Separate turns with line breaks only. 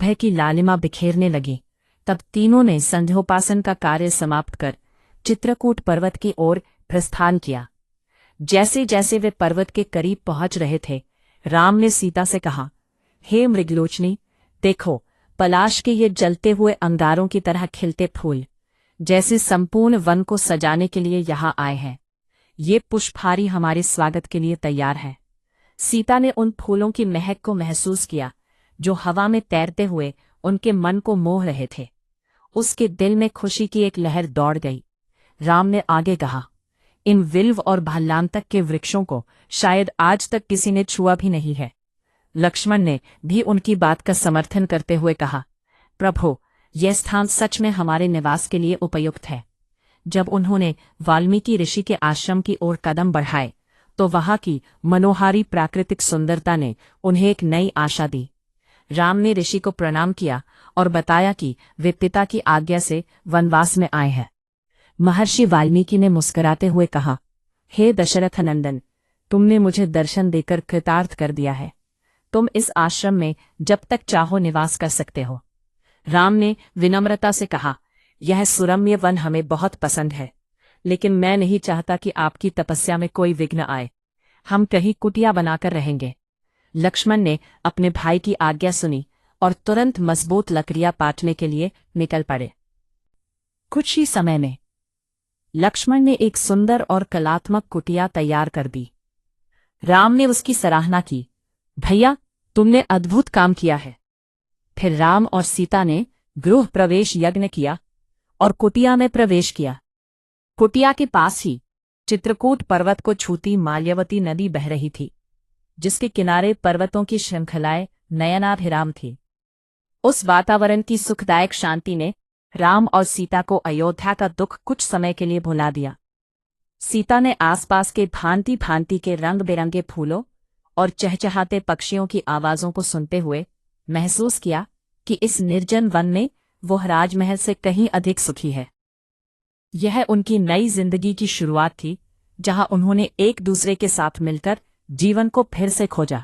सुबह की लालिमा बिखेरने लगी, तब तीनों ने संध्योपासन का कार्य समाप्त कर चित्रकूट पर्वत की ओर प्रस्थान किया। जैसे जैसे वे पर्वत के करीब पहुंच रहे थे, राम ने सीता से कहा, हे मृगलोचनी, देखो, पलाश के ये जलते हुए अंगारों की तरह खिलते फूल जैसे संपूर्ण वन को सजाने के लिए यहाँ आए हैं। ये पुष्पहारी हमारे स्वागत के लिए तैयार है। सीता ने उन फूलों की महक को महसूस किया जो हवा में तैरते हुए उनके मन को मोह रहे थे। उसके दिल में खुशी की एक लहर दौड़ गई। राम ने आगे कहा, इन विल्व और भाल्लांतक के वृक्षों को शायद आज तक किसी ने छुआ भी नहीं है। लक्ष्मण ने भी उनकी बात का समर्थन करते हुए कहा, प्रभु, यह स्थान सच में हमारे निवास के लिए उपयुक्त है। जब उन्होंने वाल्मीकि ऋषि के आश्रम की ओर कदम बढ़ाए तो वहां की मनोहारी प्राकृतिक सुंदरता ने उन्हें एक नई आशा दी। राम ने ऋषि को प्रणाम किया और बताया कि वे पिता की आज्ञा से वनवास में आए हैं। महर्षि वाल्मीकि ने मुस्कुराते हुए कहा, हे दशरथ नंदन, तुमने मुझे दर्शन देकर कृतार्थ कर दिया है। तुम इस आश्रम में जब तक चाहो निवास कर सकते हो। राम ने विनम्रता से कहा, यह सुरम्य वन हमें बहुत पसंद है, लेकिन मैं नहीं चाहता कि आपकी तपस्या में कोई विघ्न आए। हम कहीं कुटिया बनाकर रहेंगे। लक्ष्मण ने अपने भाई की आज्ञा सुनी और तुरंत मजबूत लकड़ियां काटने के लिए निकल पड़े। कुछ ही समय में लक्ष्मण ने एक सुंदर और कलात्मक कुटिया तैयार कर दी। राम ने उसकी सराहना की, भैया, तुमने अद्भुत काम किया है। फिर राम और सीता ने गृह प्रवेश यज्ञ किया और कुटिया में प्रवेश किया। कुटिया के पास ही चित्रकूट पर्वत को छूती माल्यवती नदी बह रही थी, जिसके किनारे पर्वतों की श्रृंखलाएं नयनाभिराम थी। उस वातावरण की सुखदायक शांति ने राम और सीता को अयोध्या का दुख कुछ समय के लिए भुला दिया। सीता ने आसपास के भांति भांति के रंग बिरंगे फूलों और चहचहाते पक्षियों की आवाजों को सुनते हुए महसूस किया कि इस निर्जन वन में वह राजमहल से कहीं अधिक सुखी है। यह उनकी नई जिंदगी की शुरुआत थी, जहां उन्होंने एक दूसरे के साथ मिलकर जीवन को फिर से खोजा।